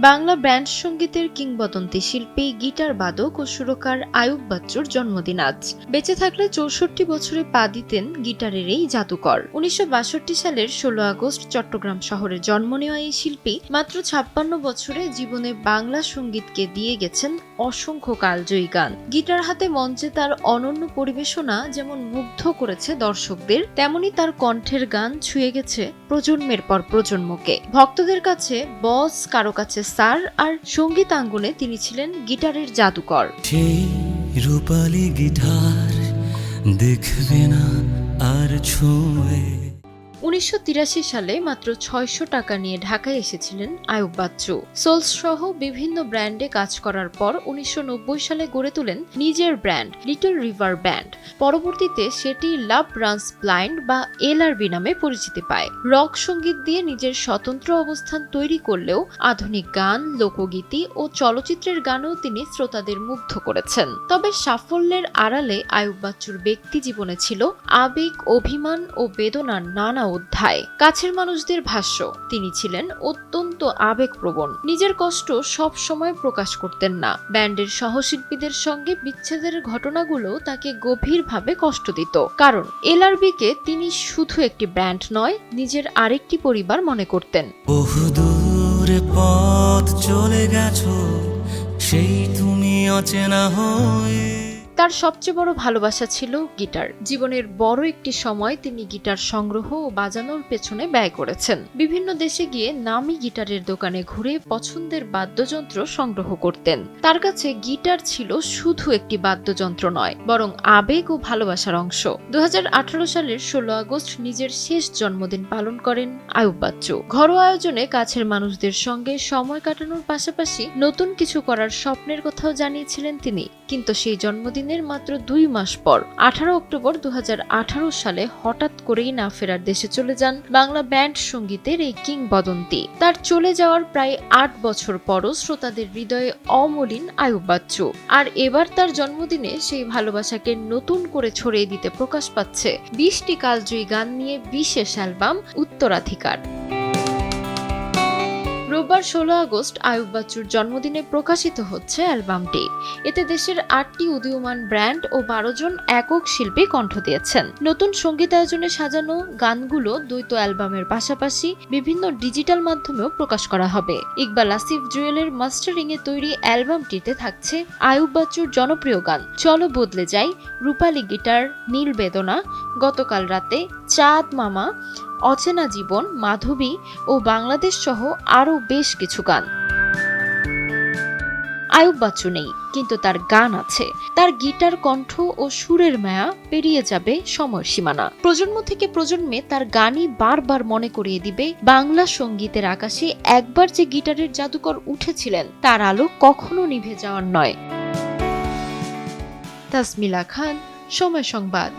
Bangla band সঙ্গীতের কিংবদন্তি শিল্পী, গিটার বাদক ও সুরকার আইয়ুব বাচ্চুর জন্মদিন আজ। বেঁচে থাকলে ৬৪ বছরে পা দিতেন গিটারের এই জাদুকর। ১৯৬২ সালের ১৬ আগস্ট চট্টগ্রাম শহরে জন্ম নেওয়া এই শিল্পী মাত্র ৫৬ বছরে জীবনে বাংলা সঙ্গীতকে দিয়ে গেছেন অসংখ্য কালজয়ী গান। গিটার হাতে মঞ্চে তার অনন্য পরিবেশনা যেমন মুগ্ধ করেছে দর্শকদের, তেমনি তার কণ্ঠের গান ছুঁয়ে গেছে প্রজন্মের পর প্রজন্মকে। ভক্তদের কাছে বস, কারো কাছে স্যার, আর সঙ্গীতাঙ্গনে তিনি ছিলেন গিটারের জাদুকর। সেই রূপালী গিটার দেখবে না আর ছুঁয়ে। ১৯৮৩ সালে মাত্র ৬০০ টাকা নিয়ে ঢাকায় এসেছিলেন আইয়ুব বাচ্চু। সোলস সহ বিভিন্ন ব্র্যান্ডে কাজ করার পর ১৯৯০ সালে গড়ে তোলেন নিজের ব্র্যান্ড লিটল রিভার ব্যান্ড। পরবর্তীতে সেটি লাভ রানস ব্লাইন্ড বা এলআরবি নামে পরিচিতি পায়। রক সঙ্গীত দিয়ে নিজের স্বতন্ত্র অবস্থান তৈরি করলেও আধুনিক গান, লোকগীতি ও চলচ্চিত্রের গানেও তিনি শ্রোতাদের মুগ্ধ করেছেন। তবে সাফল্যের আড়ালে আইয়ুব বাচ্চুর ব্যক্তি জীবনে ছিল আবেগ, অভিমান ও বেদনার নানা অধ্যায়। কাছের মানুষদের ভাষ্য, তিনি ছিলেন অত্যন্ত আবেগপ্রবণ। নিজের কষ্ট সব সময় প্রকাশ করতেন না। ব্যান্ডের সহশিল্পীদের সঙ্গে বিচ্ছেদের ঘটনাগুলো তাকে গভীরভাবে কষ্ট দিত, কারণ এলআরবিকে তিনি শুধু একটি ব্যান্ড নয়, নিজের আরেকটি পরিবার মনে করতেন। বহুদূরে পথ চলে গেছো, সেই তুমি অচেনা হয়ে। তার সবচেয়ে বড় ভালোবাসা ছিল গিটার। জীবনের বড় একটি সময় তিনি গিটার সংগ্রহ ও বাজানোর পেছনে ব্যয় করেছেন। বিভিন্ন দেশে গিয়ে নামি গিটারের দোকানে ঘুরে পছন্দের বাদ্যযন্ত্র সংগ্রহ করতেন। তার কাছে গিটার ছিল শুধু একটি বাদ্যযন্ত্র নয়, বরং আবেগ ও ভালোবাসার অংশ। ২০১৮ সালের ১৬ আগস্ট নিজের শেষ জন্মদিন পালন করেন আইয়ুব বাচ্চু। ঘরোয়া আয়োজনে কাছের মানুষদের সঙ্গে সময় কাটানোর পাশাপাশি নতুন কিছু করার স্বপ্নের কথাও জানিয়েছিলেন তিনি। কিন্তু সেই জন্মদিনের মাত্র ২ মাস পর ১৮ অক্টোবর ২০১৮ সালে হঠাৎ করেই না ফেরার দেশে চলে যান বাংলা ব্যান্ড সঙ্গীতের এই কিংবদন্তি। তার চলে যাওয়ার প্রায় ৮ বছর পরও শ্রোতাদের হৃদয়ে অমলিন আইয়ুব বাচ্চু। আর এবার তার জন্মদিনে সেই ভালোবাসাকে নতুন করে ছড়িয়ে দিতে প্রকাশ পাচ্ছে ২০টি কালজয়ী গান নিয়ে বিশেষ অ্যালবাম উত্তরাধিকার। রোববার ১৬ আগস্ট আইয়ুব বাচ্চুর জন্মদিনে প্রকাশিত হচ্ছে অ্যালবামটি। এতে দেশের ৮টি উদীয়মান ব্র্যান্ড ও ১২ জন একক শিল্পী কণ্ঠ দিয়েছেন। নতুন সঙ্গীতায়োজনে সাজানো গানগুলো দ্বৈত অ্যালবামের পাশাপাশি বিভিন্ন ডিজিটাল মাধ্যমেও প্রকাশ করা হবে। ইকবাল আসিফ জুয়েলের মাস্টারিংয়ে তৈরি অ্যালবামটিতে থাকছে আইয়ুব বাচ্চুর জনপ্রিয় গান চলো বদলে যাই, রূপালী গিটার, নীল বেদনা, গতকাল রাতে, চাঁদ মামা, অচেনা জীবন, মাধবী ও বাংলাদেশ সহ আরও বেশ কিছু গান। আইয়ুব বাচ্চু নেই, কিন্তু তার গান আছে। তার গিটার, কণ্ঠ ও সুরের মায়া পেরিয়ে যাবে সময়ের সীমানা। প্রজন্ম থেকে প্রজন্মে তার গানই বারবার মনে করিয়ে দিবে বাংলা সঙ্গীতের আকাশে একবার যে গিটারের জাদুকর উঠেছিলেন, তার আলো কখনো নিভে যাওয়ার নয়। তাসমিলা খান, সময় সংবাদ।